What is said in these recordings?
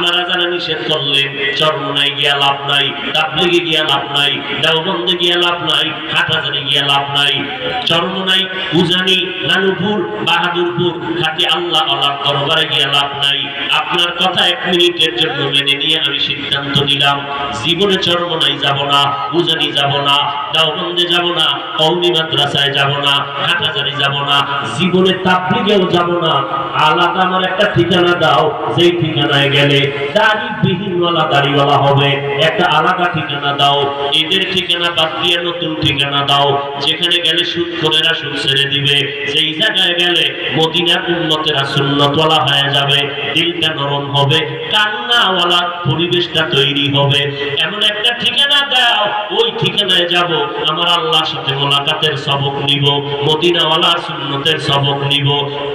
আপনারা যারা নিষেধ করলেন চরমোনাই গিয়া লাভ নাই, তাবলীগে গিয়া লাভ নাই, দেওবন্দে গিয়া লাভ নাই, হাটহাজারী গিয়া লাভ নাই, চরমোনাই, উজানি, নানুপুর, বাহাদুরপুর খাঁটি আল্লাহ আল্লাহর দরবারে গিয়া লাভ নাই। আপনার কথা 1 মিনিটের জন্য মেনে নিয়ে আমি সিদ্ধান্ত নিলাম জীবনে চরমোনাই যাব না, উজানি যাব না, দেওবন্দে যাব না, কওমি মাদ্রাসায় যাব না, হাটহাজারী যাব না, জীবনে তাবলীগেও যাব না। আলাদা আমার একটা ঠিকানা দাও, যেই ঠিকানায় গেলে দাড়িবিহীনওয়ালা দাড়িওয়ালা হবে। একটা আলাদা ঠিকানা দাও, এদের ঠিকানা বাদ দিয়ে নতুন ঠিকানা দাও, যেখানে গেলে সুদখোরেরা সুদ ছেড়ে দিবে, যেই জায়গায় গেলে মদিনার উম্মতেরা সুন্নতওয়ালা হয়ে যাবে, দিলটা নরম হবে, কান্নাওয়ালা পরিবেশটা তৈরি হবে। এমন একটা ঠিকানা দাও, ওই ঠিকানায় যাব, আমার আল্লাহর সাথে মোলাকাতের সবক নিব, মদিনাওয়ালা সুন্নতের সবক নিব।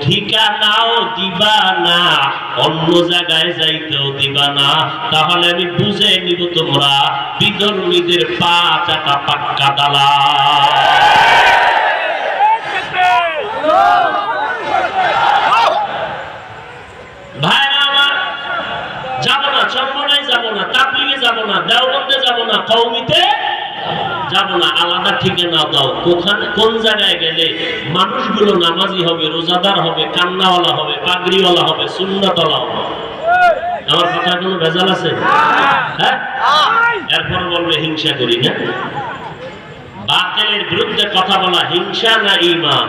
ঠিকানাও দিবা না, অন্য জায়গায় যাইতেও দিবা না, তাহলে আমি বুঝে নিব তোমরা বিধর্মীদের পা চাটা পাক্কা দালা। ভাইরা আমার, যাব না, চরমোনাই যাব না, তাবলীগে যাব না, দেওবন্দে যাব না, কওমিতে যাব না। আলাদা ঠিকানা দাও, কোন জায়গায় গেলে মানুষগুলো নামাজি হবে, রোজাদার হবে, কান্নাওয়ালা হবে, পাগড়িওয়ালা হবে, সুন্নতওয়ালা হবে। আমার কথা কোনো ভেজাল আছে? হ্যাঁ, এরপর বলবে হিংসা করি। হ্যাঁ, বাতিলের বিরুদ্ধে কথা বলা হিংসা না ঈমান?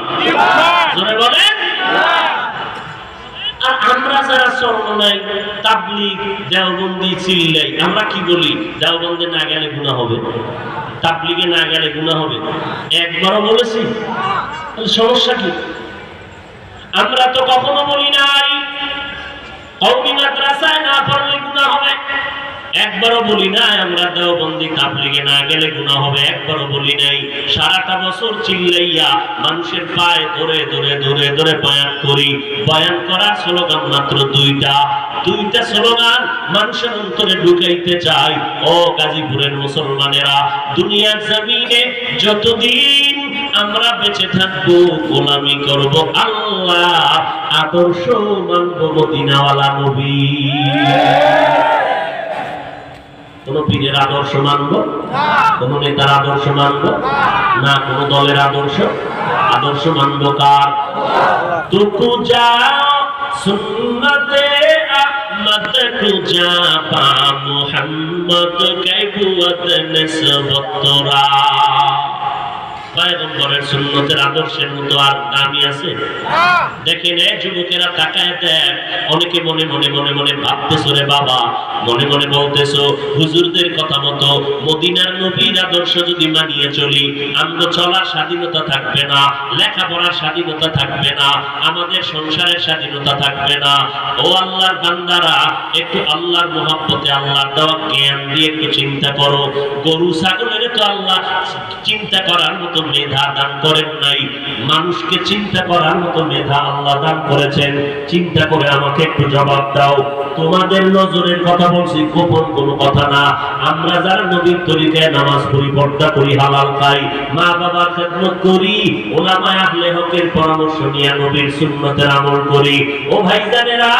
জোরে বলেন। আর আমরা যারা চরমোনাই, তাবলীগ, দেওবন্দি চিল্লাই, আমরা কি বলি? দেওবন্দে না গেলে গুনাহ হবে, তাবলীগে না গেলে গুনাহ হবে। একবারও বলেছি? সমস্যা কি? আমরা তো কখনো বলি নাই কওমি মাদ্রাসায় না পড়লে গুনাহ হবে, একবারও বলি নাই আমরা দেওবন্দি তাবলীগে না গেলে গুনাহ হবে, একবারও বলি নাই। সারাটা বছর চিল্লাইয়া মানুষের পায়ে ধরে ধরে ধরে ধরে বয়ান করি। বয়ান করার স্লোগান মাত্র দুইটা স্লোগান মানুষের অন্তরে ঢুকাইতে চাই। ও গাজীপুরের মুসলমানেরা, দুনিয়ার জমিনে যতদিন আমরা বেঁচে থাকবো গোলামি করব আল্লাহ, আদর্শ মানব মদিনাওয়ালা নবী। কোন পীরের আদর্শ মানব, কোন নেতার আদর্শ মানব না, কোন দলের আদর্শ মানব কার? তুকু যা সুন্নতে আহমদ কুজা পা মুহাম্মদ কাইবুয়াত নিসবত তোরা। পয়গম্বরের সুন্নতের আদর্শের মতো আর দামি আছে? দেখেন এই যুবকেরা তাকায় দেখ, অনেকে মনে মনে মনে মনে ভাবতেছো রে বাবা, মনে মনে বলতেছো হুজুরদের কথা মতো মদিনার নবীর আদর্শ যদি মানিয়ে চলি, আমরা চলার স্বাধীনতা থাকবে না, লেখাপড়ার স্বাধীনতা থাকবে না, আমাদের সংসারের স্বাধীনতা থাকবে না। ও আল্লাহর বান্দারা, একটু আল্লাহর মহব্বতে আল্লাহর দেওয়া জ্ঞান দিয়ে একটু চিন্তা করো। গরু ছাগলের তো আল্লাহ চিন্তা করার মতো মেধা দান করেন নাই, মানুষকে চিন্তা করার মতো মেধা আল্লাহ দান করেছেন। চিন্তা করে আমাকে একটু জবাব দাও। তোমাদের নজরের কথা বলছি, গোপন কোনো কথা না। আমরা যারা নবীর তরিকায় নামাজ পড়ি, পর্দা করি, হালাল খাই, মা বাবার খেদমত করি, ওলামায়ে আহলে হকের পরামর্শ নিয়ে নবীর সুন্নতের আমল করি। ও ভাইজানেরা,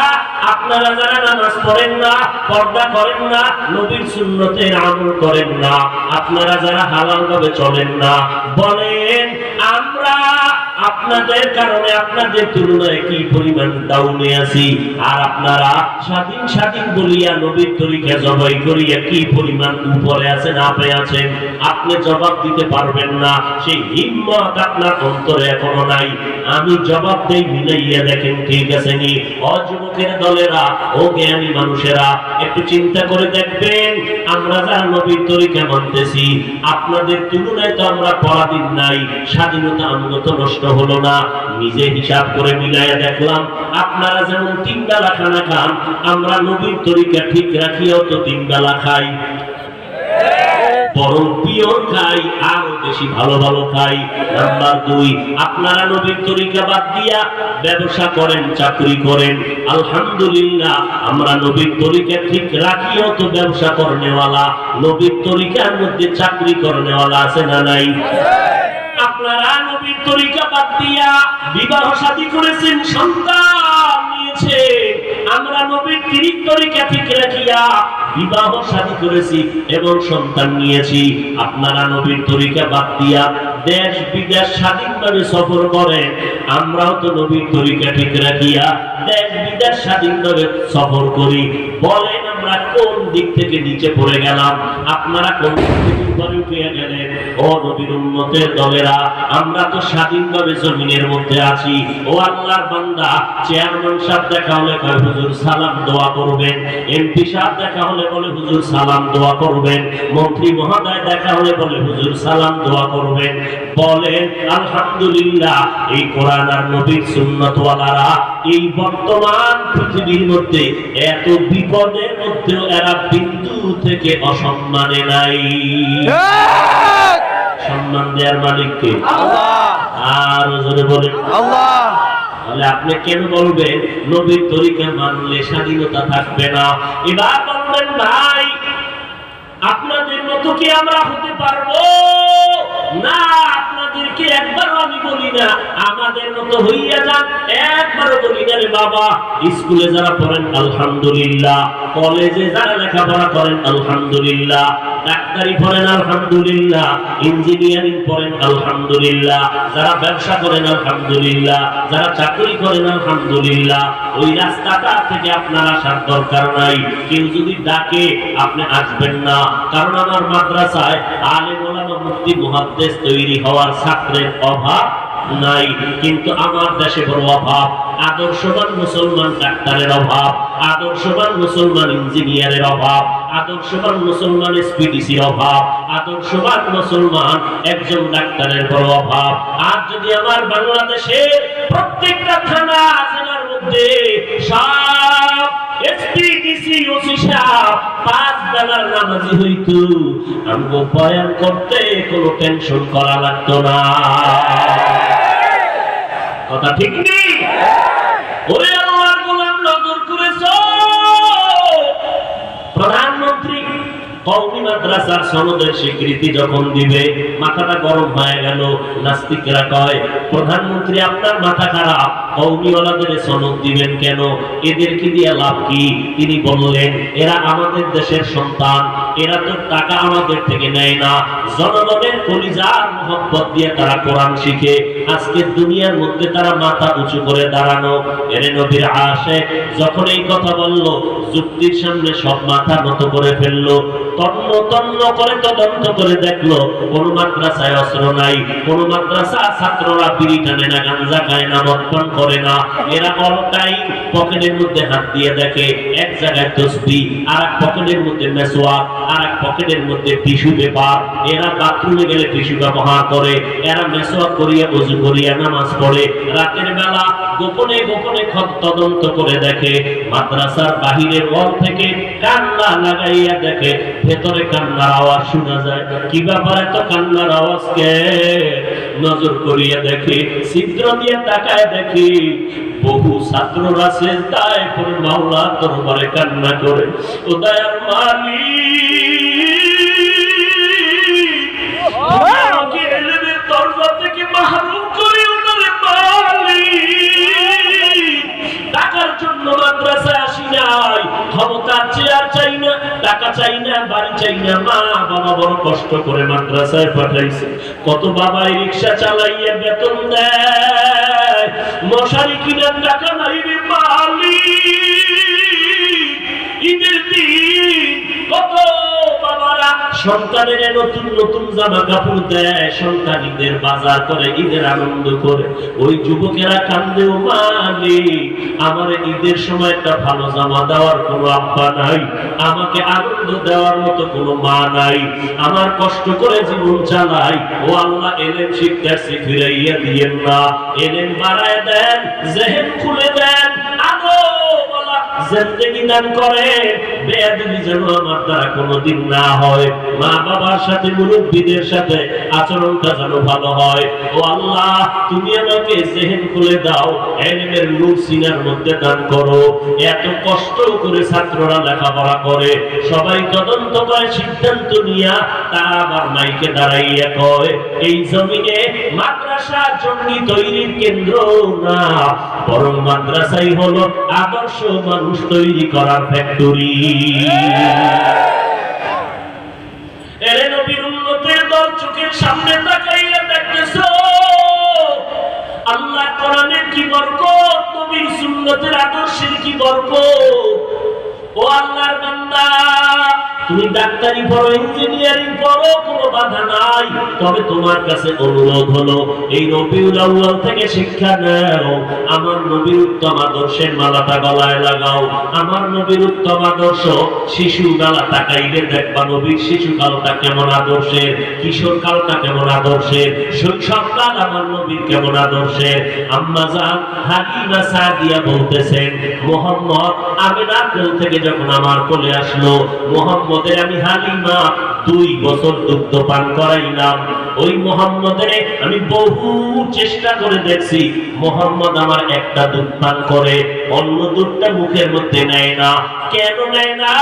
আপনারা যারা নামাজ পড়েন না, পর্দা করেন না, নবীর সুন্নতের আমল করেন না, আপনারা যারা হালাল ভাবে চলেন না, বলেন আমরা আপনাদের কারণে আপনাদের তুলনায় কি পরিমাণ ডাউনে আছি, আর আপনারা স্বাধীন স্বাধীন বলিয়া নবীর তরিকা জবাই করিয়া কি পরিমাণ উপরে আছেন, আপে আছেন। আপনি জবাব দিতে পারবেন না, সেই হিম্মত আপনার অন্তরে এখনো নাই। আমি জবাব দেই, মিলাইয়া দেখেন ঠিক আছে নি? অযুবকের দলেরা, ও জ্ঞানী মানুষেরা, একটু চিন্তা করে দেখবেন, আমরা যারা নবীর তরিকা মানতেছি, আপনাদের তুলনায় তো আমরা পরাধীন নাই, স্বাধীনতা আমগত নষ্ট হলো না। নিজে হিসাব করে মিলাইয়া দেখলাম, আপনারা যেমন 3 বেলা খানা খান, আমরা নবীর তরিকা ঠিক রাখিয়াও তো 3 বেলা খাই, বরং পিওর খাই, আরো বেশি ভালো ভালো খাই। নাম্বার 2, আপনারা নবীর তরিকা বাদ দিয়া ব্যবসা করেন, চাকরি করেন। আলহামদুলিল্লাহ, আমরা নবীর তরিকা ঠিক রাখিও তো ব্যবসা করনেওয়ালা, নবীর তরিকার মধ্যে চাকরি করনেওয়ালা আছে না নাই? আপনারা নবীর তরিকা বাদ দিয়া বিবাহ শাদী করেছেন, সন্তান নিয়েছে। আমরা নবীর পৈতৃক তরিকা ঠিক রাখিয়া বিবাহ শাদী করেছি এবং সন্তান নিয়েছি। আপনারা নবীর তরিকা বাদ দিয়া দেশ বিদেশ স্বাধীনভাবে সফর করেন, আমরাও তো নবীর তরিকা ঠিক রাখিয়া দেশ বিদেশ স্বাধীনভাবে সফর করি। বলেন আমরা কোন দিক থেকে নিচে পড়ে গেলাম, আপনারা কোন দিক থেকে উপরে উঠে গেলেন? ও নবীর উম্মতের দলেরা, আমরা তো স্বাধীনভাবে জমিনের মধ্যে আছি। ও আল্লাহর বান্দা, চেয়ারম্যান সাহেব দেখা হলে কয় হুজুর সালাম দোয়া করবেন, এমপি সাহেব দেখা হলে বলে হুজুর সালাম দোয়া করবেন, মন্ত্রী মহোদয় দেখা হলে বলে হুজুর সালাম দোয়া করবেন। বলেন আলহামদুলিল্লাহ, এই কোরআন আর নবীর সুন্নাত ওয়ালারা এই বর্তমান পৃথিবীর মধ্যে এত বিপদের মধ্যেও এরা বিন্দু থেকে অসম্মানে নাই। সম্মান দেওয়ার মালিক কে? আল্লাহ। আর জোরে বলেন আল্লাহ। তাহলে আপনি কেন বলবেন নবীর তরিকা মানলে স্বাধীনতা থাকবে না? এবার বলবেন ভাই, আপনাদের মতো কি আমরা হতে পারবো না? আপনাদেরকে একবারও আমি বলি না আমাদের মতো হইয়া যান, একবারও বলি না রে বাবা। স্কুলে যারা পড়েন আলহামদুলিল্লাহ, কলেজে যারা লেখাপড়া করেন আলহামদুলিল্লাহ, ডাক্তারি পড়েন আলহামদুলিল্লাহ, ইঞ্জিনিয়ারিং পড়েন আলহামদুলিল্লাহ, যারা ব্যবসা করেন আলহামদুলিল্লাহ, যারা চাকরি করেন আলহামদুলিল্লাহ। ওই রাস্তাটা থেকে আপনার আসার দরকার নাই। কেউ যদি ডাকে আপনি আসবেন না, কারণ আমার মাদ্রাসায় আলেম ওলামা মুফতি মুহাদ্দিস তৈরি হওয়ার ছাত্রের অভাব নাই। কিন্তু আমার দেশে বড় অভাব, আদর্শবান মুসলমান ডাক্তারের অভাব, আদর্শবান মুসলমান ইঞ্জিনিয়ারের অভাব, আদর্শবান মুসলমান এসপিডিসির অভাব, আদর্শবান মুসলমান একজন ডাক্তারের বড় অভাব। আর যদি আমার বাংলাদেশে প্রত্যেকটা থানা জেলার মধ্যে সব এসপিডিসি ওসি সাহেব 5 বেলার নামাজি হইতো, আমগো বয়ান করতে কোনো টেনশন করা লাগতো না। কথা ঠিক নেই? ওরে আল্লাহর গোলাম, নজর করেছো? প্রধানমন্ত্রী কওমি মাদ্রাসার সনদের স্বীকৃতি যখন দিবে মাথাটা গরম হয়ে গেল। নাস্তিকরা কয় প্রধানমন্ত্রী আপনার মাথা খারাপ, কওমিওয়ালাদের সনদ দিবেন কেন? এদেরকে দিয়ে লাভ কি? তিনি বললেন এরা আমাদের দেশের সন্তান, এরা তো টাকা আমাদের থেকে নেয় না, জনগণের কলিজার মোহব্বত দিয়ে তারা কোরআন শিখে। আজকে দুনিয়ার মধ্যে তারা মাথা উঁচু করে দাঁড়ানো। এরে নবীর আশিক যখন এই কথা বলল, যুক্তির সামনে সব মাথা নত করে ফেললো। তন্ন তন্ন করে তদন্ত করে দেখলো কোন মাদ্রাসায় অস্ত্র নাই, কোন মাদ্রাসা ছাত্ররা বিড়ি টানে না, গাঁজা খায় না, মদ পান করে না। এরা অল টাইম পকেটের মধ্যে হাত দিয়ে দেখে, এক জায়গায় তসবিহ, আর এক পকেটের মধ্যে মেসওয়াক, আর এক পকেটের মধ্যে টিস্যু পেপার। এরা বাথরুমে গেলে টিস্যু ব্যবহার করে, এরা মেসওয়াক করিয়া ওযু করিয়া নামাজ পড়ে। রাতের বেলা গোপনে গোপনে তদন্ত করে দেখে, মাদ্রাসার বাহিরের ওয়াল থেকে কান্না লাগাইয়া দেখে, ভেতরে কান্নার আওয়াজ শোনা যায়। কি ব্যাপারে তো কান্নার আওয়াজ কে? নজর করিয়া দেখে, ছিদ্র দিয়ে তাকায় দেখি বহু ছাত্ররা সেজদায় পড়ে মাওলা দরবারে কান্না করে, ও দয়ার মালিক আমাকে ইলমের দরজা থেকে মাহরুম করে ওনারে মালিক। টাকার জন্য মাদ্রাসায় আসি নাই, ক্ষমতার চেয়ার চাই না, টাকা চাই না, বাড়ি চাই না। মা বাবা বড় কষ্ট করে মাদ্রাসায় পাঠাইছে। কত বাবাই রিকশা চালাইয়া বেতন দেয়, মশারি কিনার টাকা নাই রে মালিক। ঈদের দিন কত বাবারা সন্তানের নতুন নতুন জামা কাপড় দেয়, সন্তান ঈদের বাজার করে, ঈদের আনন্দ করে। ওই যুবকেরা কান্দে, ও মালিক আমার ঈদের সময় একটা ভালো জামা দেওয়ার কোনো আব্বা নাই, আমাকে আনন্দ দেওয়ার মতো কোনো মা নাই, আমার কষ্ট করে জীবন চালাই। ও আল্লাহ এলেম শিক্ষার্থী ফিরাইয়া দিয়েন না, এলেম বাড়ায় দেন, জেহেন খুলে দেন, জিন্দেগি দান করে, বেয়াদবি যেন আমার দ্বারা কোনোদিন না হয়, মা বাবার সাথে মুরব্বীদের সাথে আচরণটা যেন ভালো হয়। ও আল্লাহ, তুমি আমাকে জেহেন খুলে দাও, ইলমের নূর সিনার মধ্যে দান করো। এত কষ্ট করে ছাত্ররা লেখাপড়া করে, সবাই তদন্ত করে সিদ্ধান্ত নিয়া তারা আবার মাইকে দাঁড়াইয়া কয় এই জমিনে মাদ্রাসা জঙ্গি তৈরির কেন্দ্র না, বরং মাদ্রাসাই হলো আদর্শ মানুষ তৈরি করার ফ্যাক্টরি। এরে নবীর উম্মতের দল চোখের সামনে তাকাইয়া দেখতেছো, আল্লাহ কোরআনের কি বরকত, নবীর সুন্নতের আদর্শের কি বরকত। ও আল্লাহর বান্দা, তুমি ডাক্তারি পড়ো, ইঞ্জিনিয়ারিং পড়ো, কোনো বাধা নাই, তবে তোমার কাছে অনুরোধ হলো এই রবিউল আউয়াল থেকে শিক্ষা নাও, আমার নবীর উত্তম আদর্শের মালাটা গলায় লাগাও। আমার নবীর উত্তম আদর্শ শিশু বেলা তাকাইলে দেখবা নবীর শিশুকালটা কেমন আদর্শের, কিশোর কালটা কেমন আদর্শের, শৈশবকাল আমার নবীর কেমন আদর্শের। আম্মা জান হালিমা সাদিয়া বলতেছেন, মুহাম্মদ আমিনার কোল থেকে যখন আমার কোলে আসলো, মুহাম্মদের আমি হালিমা 2 বছর দুগ্ধ পান করাইলাম। ওই মুহাম্মদের আমি বহু চেষ্টা করে দেখছি, মুহাম্মদ আমার একটা দুধ পান করে, অন্য দুধটা মুখের মধ্যে নেয় না। কেন নেয় না?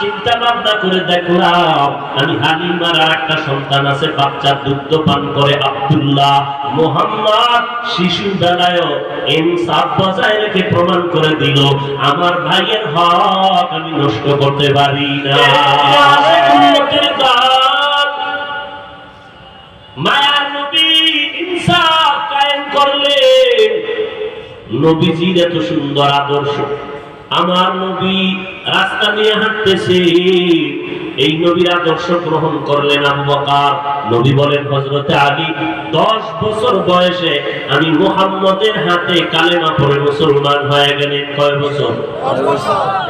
চিন্তা ভাবনা করে দেখলাম, আমি হালিমার আর একটা সন্তান আছে, বাচ্চা দুধ পান করে আব্দুল্লাহ। মুহাম্মদ শিশু বেলায় ইনসাফ বজায় রেখে প্রমাণ করে দিল আমার ভাইয়ের হক আমি নষ্ট করতে পারি না। মায়ার নবী ইনসাফ কায়েম করলেন, নবীজির এত সুন্দর আদর্শ। আমার নবী রাস্তা দিয়ে হাঁটতেছে, এই নবীর আদর্শ গ্রহণ করলেন আবু বকর। নবী বলেন হযরতে আলী, 10 বছর বয়সে আমি মুহাম্মদের হাতে কালেমা পড়ে মুসলমান হয়ে গেলেন। কয় বছর?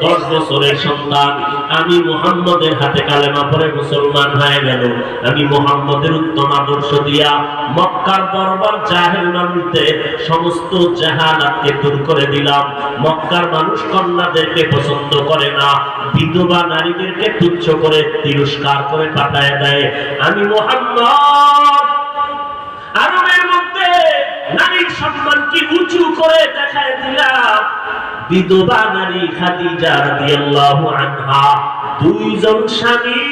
10 বছরের সন্তান আমি মুহাম্মদের হাতে কালেমা পড়ে মুসলমান হয়ে গেল। আমি মুহাম্মদের উত্তম আদর্শ দিয়া মক্কার দরবার জাহেল মানুষদের সমস্ত জাহালাতকে দূর করে দিলাম। মক্কার মানুষ কন্যাদেরকে পছন্দ করে না, বিধবা নারীদেরকে তুচ্ছ করে তিরস্কার করে পাঠায় দেয়। আমি মুহাম্মদ আরবের মধ্যে নারীর সম্মানকে উঁচু করে দেখায় দিলাম। বিধবা নারী খাদিজা রাদিয়াল্লাহু আনহা, 2 জন স্বামী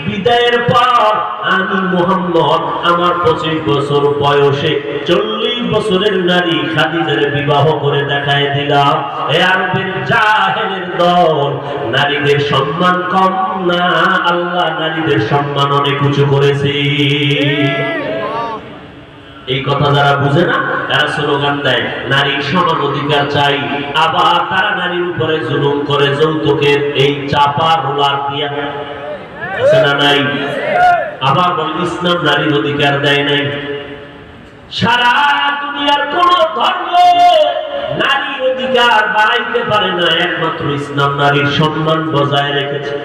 বিদায়ের পর আমি মুহাম্মদ আমার 25 বছর বয়সে 40 বছরের নারী খাদিজার বিবাহ করে দেখায় দিলাম। এ আরবের জাহেলের দল, নারীদের সম্মান কম না, আল্লাহ নারীদের সম্মান অনেক উঁচু করেছে। এই কথা যারা বুঝে না, তারা স্লোগান দেয় নারীর সমান অধিকার চাই, আবার তারা নারীর উপরে জুলুম করে যৌতুকের এই চাপা রোলার দিয়া নাই। আবার বলে ইসলাম নারীর অধিকার দেয় নাই। সারা দুনিয়ার কোন ধর্ম নারীর অধিকার বাড়াইতে পারে না, একমাত্র ইসলাম নারীর সম্মান বজায় রেখেছে।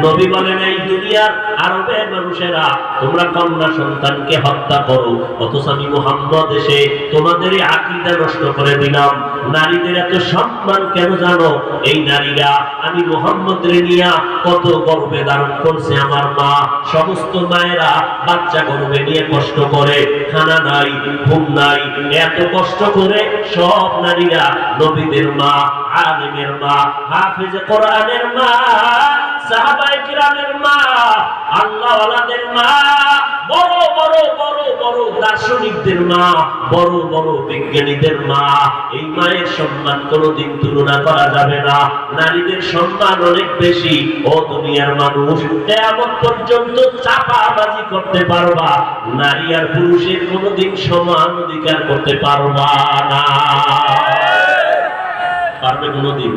নবী বলেন এই দুনিয়ার আরবের মানুষেরা তোমরা কন্যা সন্তানকে হত্যা করো, অথচ আমি মুহাম্মদ এসে তোমাদের আকীদা নষ্ট করে দিলাম। নারীদের এত সম্মান কেন জানো? এই নারীরা আমি মুহাম্মদের নিয়া কত গর্বে ধারণ করছে। আমার মা, সমস্ত মায়েরা বাচ্চা গর্বে নিয়ে কষ্ট করে, খানা নাই, ঘুম নাই, এত কষ্ট করে সব নারীরা নবীদের মা, আলেমের মা, হাফেজে কোরআনের মা, সাহাবায়ে কিরামের মা, আল্লাহওয়ালাদের মা, বড় বড় বড় বড় দার্শনিকদের মা, বড় বড় বিজ্ঞানীদের মা। এই মায়ের সম্মান কোনোদিন তুলনা করা যাবে না। নারীদের সম্মান অনেক বেশি। ও দুনিয়ার মানুষ, কিয়ামত পর্যন্ত চাপাবাজি করতে পারবা, নারী আর পুরুষের কোনোদিন সমান অধিকার করতে পারবা না। পারবে কোনদিন?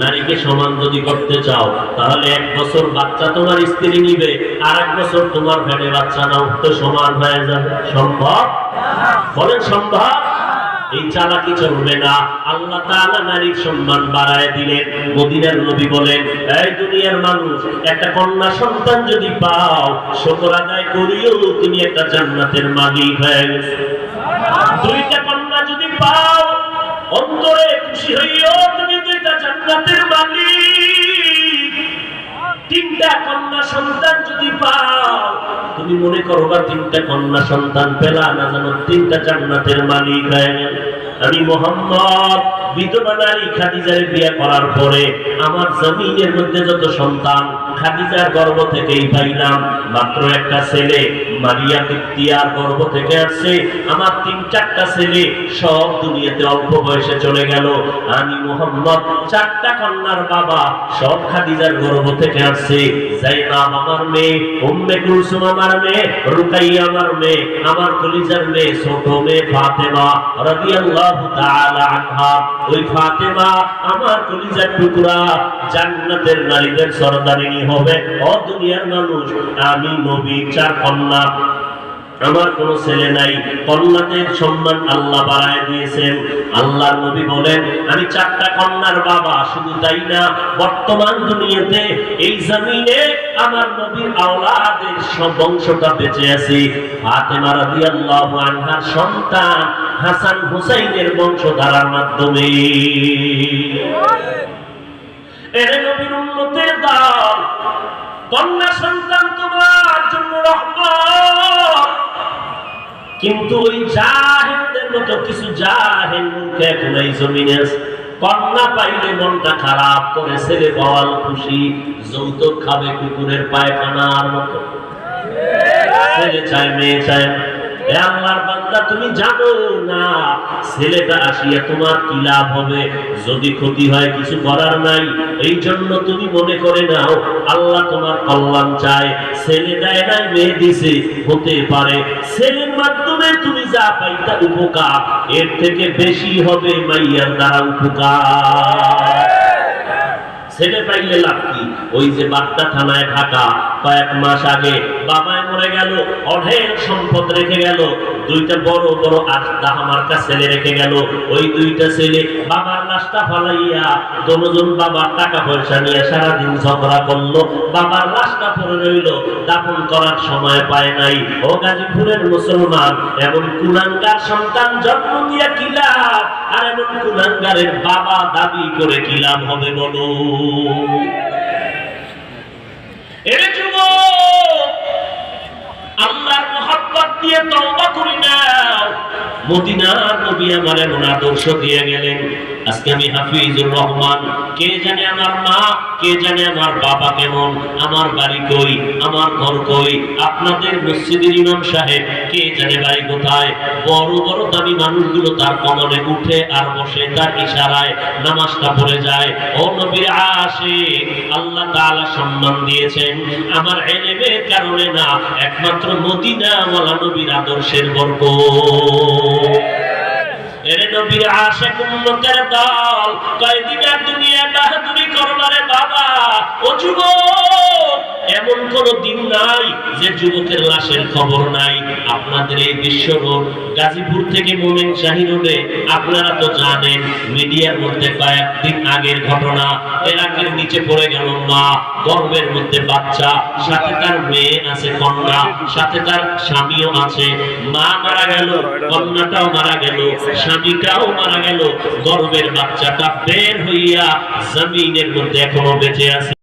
নারীকে সমান যদি করতে চাও, তাহলে 1 বছর বাচ্চা তোমার স্ত্রী নিবে, আর 1 বছর তোমার ভ্যানে বাচ্চা নাও, তো সমান হয়ে যাবে। সম্ভব? বলেন সম্ভব? এই চালাকি চলবে না। আল্লাহ তাআলা নারীর সম্মান বাড়ায় দিলেন। মদিনার নবী বলেন, এই দুনিয়ার মানুষ, একটা কন্যা সন্তান যদি পাও, শুকর আদায় করিও, তুমি একটা জান্নাতের মালিক হয়ে গেছো। 2টা কন্যা যদি পাও, অন্তরে খুশি হইও, তুমি 2টা জান্নাতের মালিক। সন্তান যদি পাও, তুমি মনে করবা 3টা কন্যা সন্তান পেলা না জানো 3টা জান্নাতের মালিক হয়ে গেল। আমি মুহাম্মদ বিধবা নারী খাদিজার বিয়ে করার পরে আমার জমিনের মধ্যে যত সন্তান খাদিজার গর্ভ থেকেই পাইলাম, মাত্র একটা ছেলে মারিয়া কিপ্তিয়ার গর্ভ থেকে আসছে। আমার 3-4টা ছেলে সব দুনিয়াতে অল্প বয়সে চলে গেল। আমি মুহাম্মদ 4টা কন্যার বাবা, সব খাদিজার গর্ভ থেকে আসছে। যায়নাব আমার মেয়ে, উম্মে কুলসুম আমার মেয়ে, রুকাইয়া আমার মেয়ে, আমার কলিজার মেয়ে ছোট মেয়ে ফাতেমা রাদিয়াল্লাহু তাআলা আনহা। ওই ফাতেমা আমার কলিজার টুকরা, জান্নাতের নারীদের সরদারিনী হবে। ও দুনিয়ার মানুষ, আমি নবী 4 কন্যা, আমার কোন ছেলে নাই। কন্যাদের সম্মান আল্লাহ বাড়ায় দিয়েছেন। আল্লাহর নবী বলেন আমি 4টা কন্যার বাবা। শুধু তাই না, বর্তমান দুনিয়াতে এই জমিনে আমার নবীর আওলাদের সব বংশটা বেঁচে আছে। ফাতেমা রাদিয়াল্লাহু আনহার সন্তান হাসান হুসাইনের বংশধারার মাধ্যমে। এর নবীর উম্মতের দল, কন্যা সন্তান তোমার জন্য রহমত। কিন্তু ওই জাহেলদের মতো কিছু জাহেল মূর্খ এখন এই জমিনে আছে। কন্যা পাইলে মনটা খারাপ করে, ছেলে পাওয়াল খুশি, যৌতুক খাবে কুকুরের পায়খানার মতো। ছেলে চায় মেয়ে চায়। এ আল্লাহর বান্দা, তুমি জানো না ছেলেটা আসিয়া তোমার কি লাভ হবে? যদি ক্ষতি হয় কিছু করার নাই। এই জন্য তুমি মনে করে নাও আল্লাহ তোমার কল্যাণ চায়। ছেলে দেয় নাই, মেয়ে দিছে, হতে পারে ছেলের মাধ্যমে তুমি যা পাইতা উপকার, এর থেকে বেশি হবে মাইয়ার দ্বারা উপকার। ছেলে পাইলে লাভ কি? ওই যে বাগদা থানায় ঢাকা, কয়েক মাস আগে বাবায় মরে গেল, অঢেল সম্পদ রেখে গেল, 2টা বড় বড় দাহামার্কা ছেলে রেখে গেল। ওই 2টা ছেলে বাবার লাশটা ফালাইয়া দুজন বাবার টাকা পয়সা নিয়ে সারাদিন ঝগড়া করলো। বাবার লাশটা পড়ে রইল, দাফন করার সময় পায় নাই। ও গাজীপুরের মুসলমান, এমন কুলাঙ্গার সন্তান জন্ম দিয়া কি লাভ? আর এমন কুলাঙ্গারের বাবা দাবি করে কি লাভ হবে বলো? এর যুবক, আল্লাহর মহব্বত দিয়ে তওবা করি নাও। মদিনার নবী আমার এমন আদর্শ দিয়ে গেলেন। আজকে আমি হাফিজুর রহমান, কে জানে আমার মা, কে জানে আমার বাবা কেমন, আমার বাড়ি কই, আমার ঘর কই, আপনাদের মসজিদের ইমাম সাহেব কে জানে বাড়ি কোথায়। বড় বড় দামি মানুষগুলো তার কমলে উঠে আর বসে, তার ইশারায় নামাজটা পড়ে যায়। ও নবীর আশিক, আল্লাহ তাআলা সম্মান দিয়েছেন আমার ইলমের কারণে না, একমাত্র মদিনাওয়ালা নবীর আদর্শের বরকত। এরে নবীর আশিক উম্মতের দল, কয়দিনের দুনিয়া বাহাদুরি করবারে বাবা। ও যুবক, এমন কোন দিন নাই যে যুবকের লাশের খবর নাই। আপনাদের এই বিশ্ব রোড, গাজীপুর থেকে মোমেন শাহী রোডে, আপনারা তো জানেন মিডিয়ার মধ্যে কয়েকদিন আগের ঘটনা। এলাকের নিচে পড়ে গেল মা, গর্ভের মধ্যে বাচ্চা, সাথে তার মেয়ে আছে কন্যা, সাথে তার স্বামীও আছে। মা মারা গেল, কন্যাটাও মারা গেল, স্বামীটাও মারা গেল, গর্ভের বাচ্চাটা বের হইয়া জমিনের মধ্যে এখনো বেঁচে আছে।